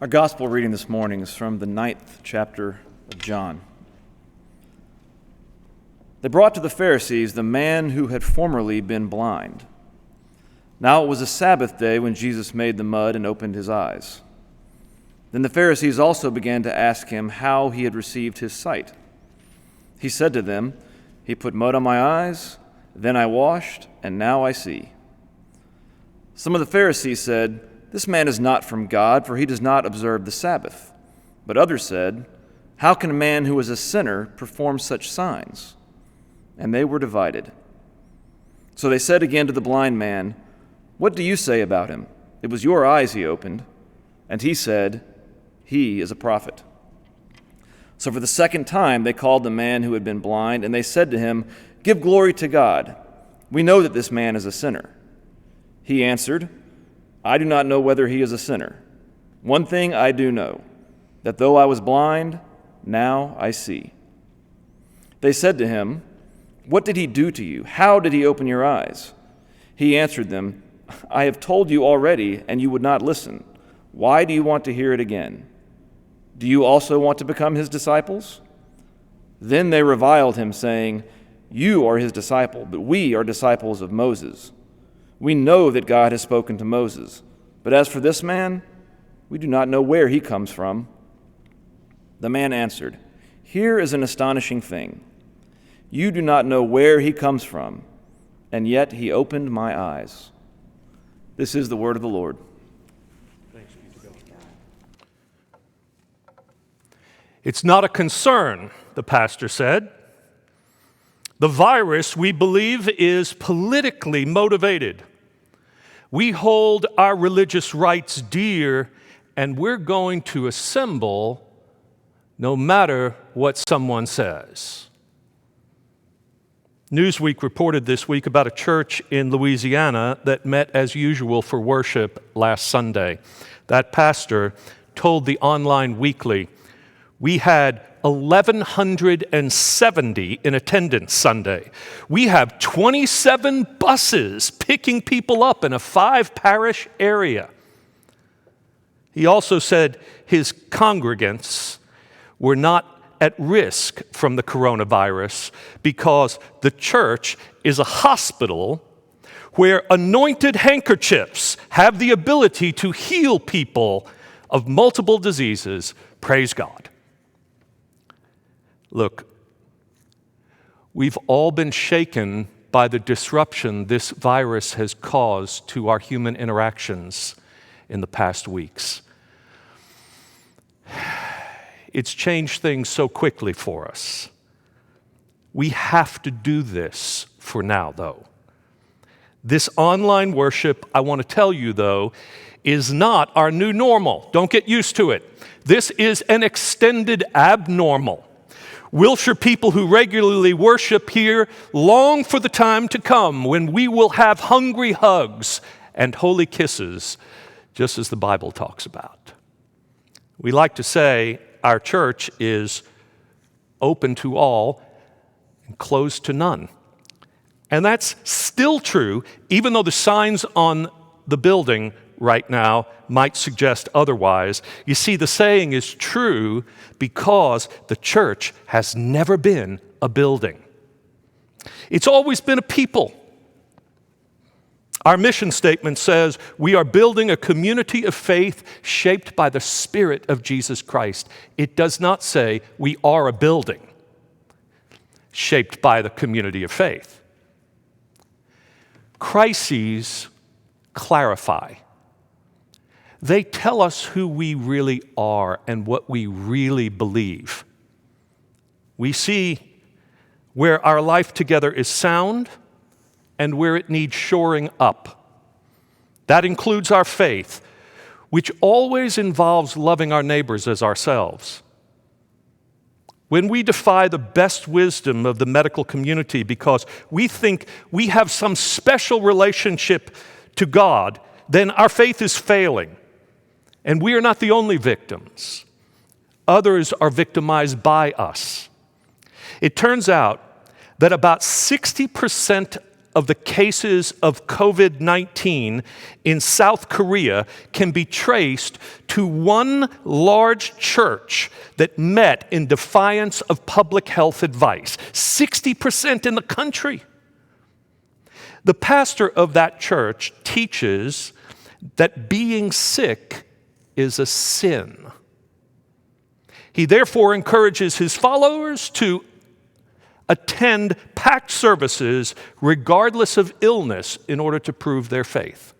Our gospel reading this morning is from the 9th chapter of John. They brought to the Pharisees the man who had formerly been blind. Now it was a Sabbath day when Jesus made the mud and opened his eyes. Then the Pharisees also began to ask him how he had received his sight. He said to them, "He put mud on my eyes, then I washed, and now I see." Some of the Pharisees said, "This man is not from God, for he does not observe the Sabbath." But others said, "How can a man who is a sinner perform such signs?" And they were divided. So they said again to the blind man, "What do you say about him? It was your eyes he opened." And he said, "He is a prophet." So for the second time they called the man who had been blind, and they said to him, "Give glory to God. We know that this man is a sinner." He answered, "I do not know whether he is a sinner. One thing I do know, that though I was blind, now I see." They said to him, "What did he do to you? How did he open your eyes?" He answered them, "I have told you already, and you would not listen. Why do you want to hear it again? Do you also want to become his disciples?" Then they reviled him, saying, "You are his disciple, but we are disciples of Moses. We know that God has spoken to Moses. But as for this man, we do not know where he comes from." The man answered, "Here is an astonishing thing. You do not know where he comes from, and yet he opened my eyes." This is the word of the Lord. Thanks be to God. It's not a concern, the pastor said. The virus, we believe, is politically motivated. We hold our religious rights dear, and we're going to assemble no matter what someone says. Newsweek reported this week about a church in Louisiana that met as usual for worship last Sunday. That pastor told the online weekly, "We had 1,170 in attendance Sunday. We have 27 buses picking people up in a 5-parish area." He also said his congregants were not at risk from the coronavirus because the church is a hospital where anointed handkerchiefs have the ability to heal people of multiple diseases. Praise God. Look, we've all been shaken by the disruption this virus has caused to our human interactions in the past weeks. It's changed things so quickly for us. We have to do this for now, though. This online worship, I want to tell you, though, is not our new normal. Don't get used to it. This is an extended abnormal. Wilshire people who regularly worship here long for the time to come when we will have hungry hugs and holy kisses, just as the Bible talks about. We like to say our church is open to all and closed to none. And that's still true, even though the signs on the building right now might suggest otherwise. You see, the saying is true because the church has never been a building. It's always been a people. Our mission statement says we are building a community of faith shaped by the Spirit of Jesus Christ. It does not say we are a building shaped by the community of faith. Crises clarify. They tell us who we really are and what we really believe. We see where our life together is sound and where it needs shoring up. That includes our faith, which always involves loving our neighbors as ourselves. When we defy the best wisdom of the medical community because we think we have some special relationship to God, then our faith is failing. And we are not the only victims. Others are victimized by us. It turns out that about 60% of the cases of COVID-19 in South Korea can be traced to one large church that met in defiance of public health advice. 60% in the country. The pastor of that church teaches that being sick is a sin. He therefore encourages his followers to attend packed services regardless of illness in order to prove their faith.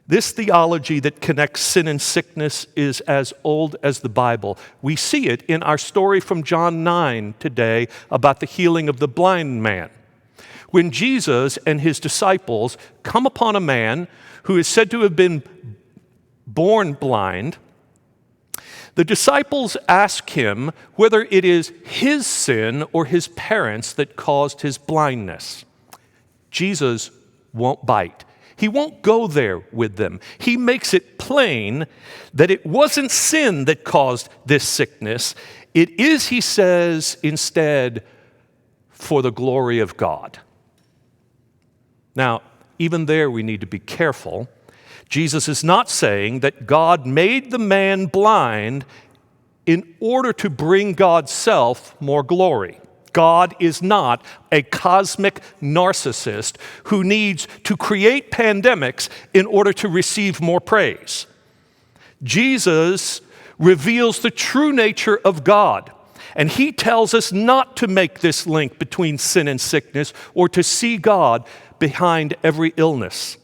This theology that connects sin and sickness is as old as the Bible. We see it in our story from John 9 today about the healing of the blind man. When Jesus and his disciples come upon a man who is said to have been born blind, the disciples ask him whether it is his sin or his parents that caused his blindness. Jesus won't bite. He won't go there with them. He makes it plain that it wasn't sin that caused this sickness. It is, he says, instead, for the glory of God. Now, even there we need to be careful. Jesus is not saying that God made the man blind in order to bring God's self more glory. God is not a cosmic narcissist who needs to create pandemics in order to receive more praise. Jesus reveals the true nature of God, and he tells us not to make this link between sin and sickness or to see God behind every illness.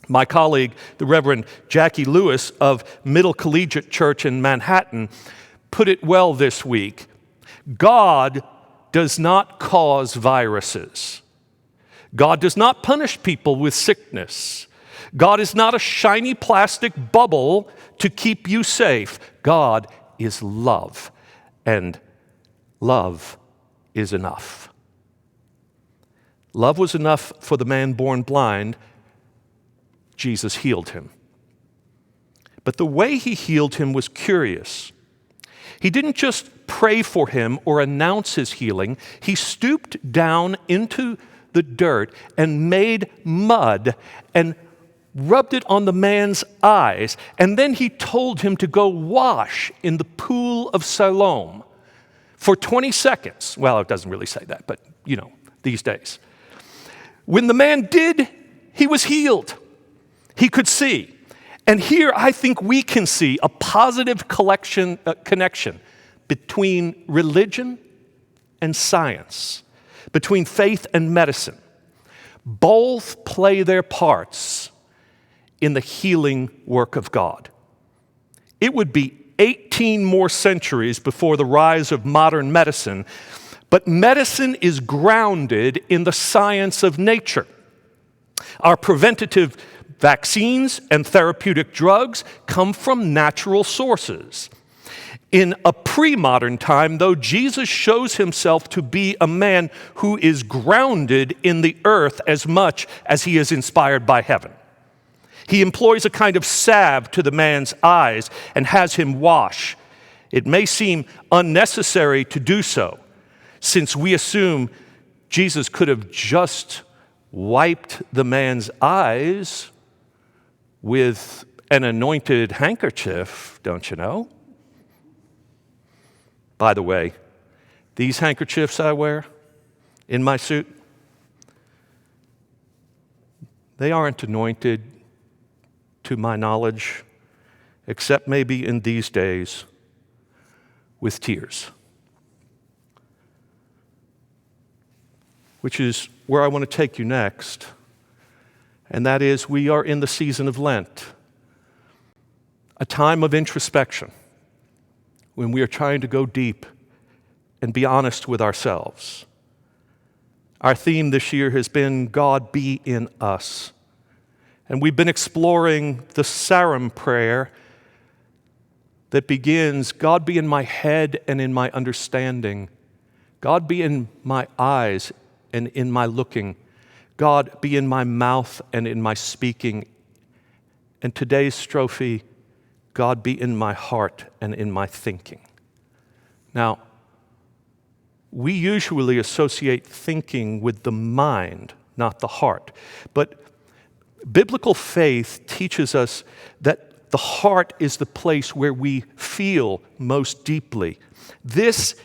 My colleague, the Reverend Jackie Lewis of Middle Collegiate Church in Manhattan, put it well this week. God does not cause viruses. God does not punish people with sickness. God is not a shiny plastic bubble to keep you safe. God is love, and love is enough. Love was enough for the man born blind. Jesus healed him. But the way he healed him was curious. He didn't just pray for him or announce his healing. He stooped down into the dirt and made mud and rubbed it on the man's eyes. And then he told him to go wash in the pool of Siloam for 20 seconds. Well, it doesn't really say that, but these days. When the man did, he was healed. He could see. And here I think we can see a positive connection between religion and science, between faith and medicine. Both play their parts in the healing work of God. It would be 18 more centuries before the rise of modern medicine, but medicine is grounded in the science of nature. Our preventative vaccines and therapeutic drugs come from natural sources. In a pre-modern time, though, Jesus shows himself to be a man who is grounded in the earth as much as he is inspired by heaven. He employs a kind of salve to the man's eyes and has him wash. It may seem unnecessary to do so, since we assume Jesus could have just wiped the man's eyes with an anointed handkerchief, don't you know? By the way, these handkerchiefs I wear in my suit, they aren't anointed to my knowledge, except maybe in these days with tears. Which is where I want to take you next. And that is, we are in the season of Lent, a time of introspection when we are trying to go deep and be honest with ourselves. Our theme this year has been God be in us. And we've been exploring the Sarum prayer that begins, God be in my head and in my understanding. God be in my eyes and in my looking. God be in my mouth and in my speaking. And today's strophe, God be in my heart and in my thinking. Now, We usually associate thinking with the mind, not the heart. But biblical faith teaches us that the heart is the place where we feel most deeply. This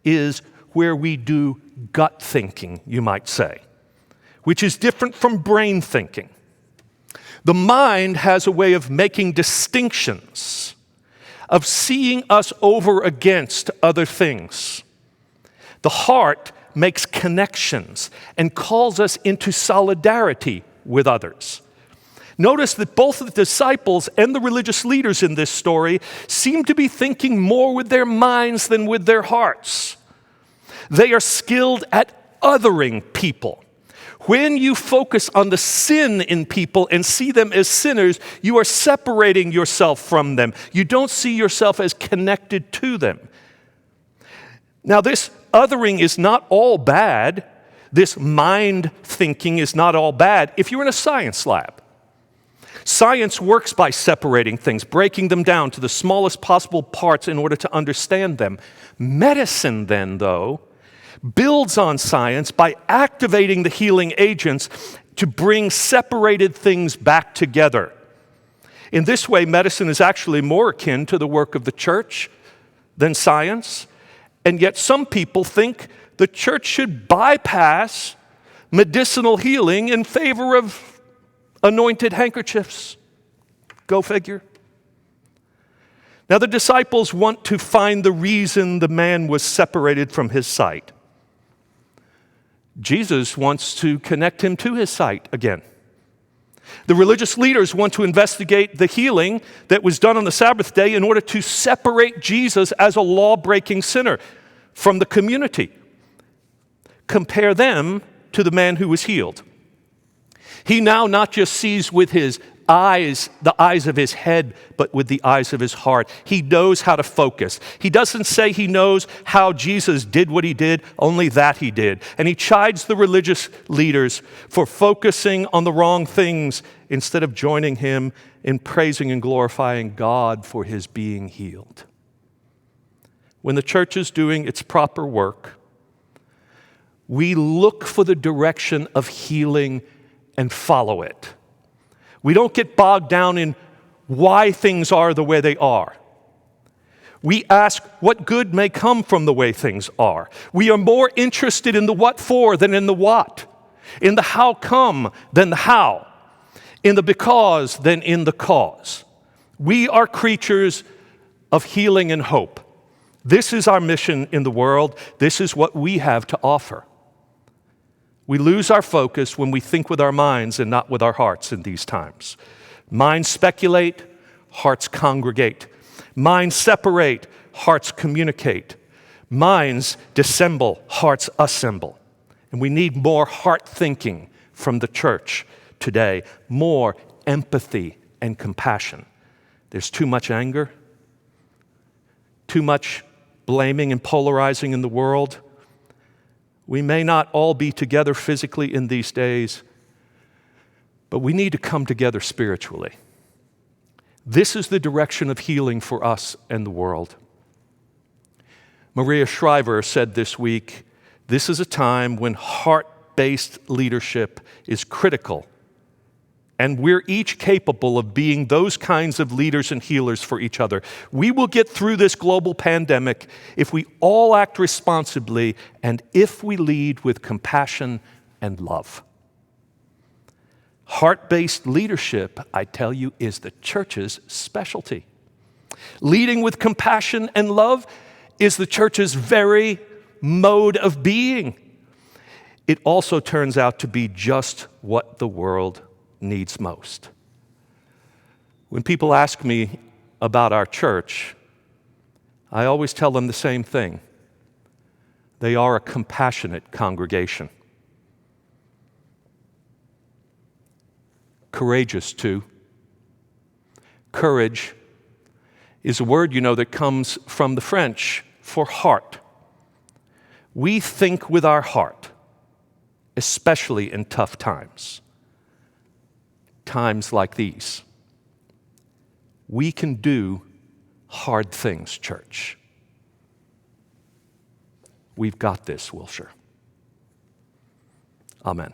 is where we do gut thinking, you might say, which is different from brain thinking. The mind has a way of making distinctions, of seeing us over against other things. The heart makes connections and calls us into solidarity with others. Notice that both the disciples and the religious leaders in this story seem to be thinking more with their minds than with their hearts. They are skilled at othering people. When you focus on the sin in people and see them as sinners, you are separating yourself from them. You don't see yourself as connected to them. Now, this othering is not all bad. This mind thinking is not all bad if you're in a science lab. Science works by separating things, breaking them down to the smallest possible parts in order to understand them. Medicine, then, though, builds on science by activating the healing agents to bring separated things back together. In this way, medicine is actually more akin to the work of the church than science, and yet some people think the church should bypass medicinal healing in favor of anointed handkerchiefs. Go figure. Now, the disciples want to find the reason the man was separated from his sight. Jesus wants to connect him to his sight again. The religious leaders want to investigate the healing that was done on the Sabbath day in order to separate Jesus as a law-breaking sinner from the community. Compare them to the man who was healed. He now not just sees with his eyes, the eyes of his head, but with the eyes of his heart. He knows how to focus. He doesn't say he knows how Jesus did what he did, only that he did. And he chides the religious leaders for focusing on the wrong things instead of joining him in praising and glorifying God for his being healed. When the church is doing its proper work, we look for the direction of healing and follow it. We don't get bogged down in why things are the way they are. We ask what good may come from the way things are. We are more interested in the what for than in the what, in the how come than the how, in the because than in the cause. We are creatures of healing and hope. This is our mission in the world. This is what we have to offer. We lose our focus when we think with our minds and not with our hearts in these times. Minds speculate, hearts congregate. Minds separate, hearts communicate. Minds dissemble, hearts assemble. And we need more heart thinking from the church today, more empathy and compassion. There's too much anger, too much blaming and polarizing in the world. We may not all be together physically in these days, but we need to come together spiritually. This is the direction of healing for us and the world. Maria Shriver said this week, this is a time when heart-based leadership is critical, and we're each capable of being those kinds of leaders and healers for each other. We will get through this global pandemic if we all act responsibly and if we lead with compassion and love. Heart-based leadership, I tell you, is the church's specialty. Leading with compassion and love is the church's very mode of being. It also turns out to be just what the world needs most. When people ask me about our church, I always tell them the same thing. They are a compassionate congregation. Courageous, too. Courage is a word, that comes from the French for heart. We think with our heart, especially in tough times. Times like these. We can do hard things, church. We've got this, Wilshire. Amen.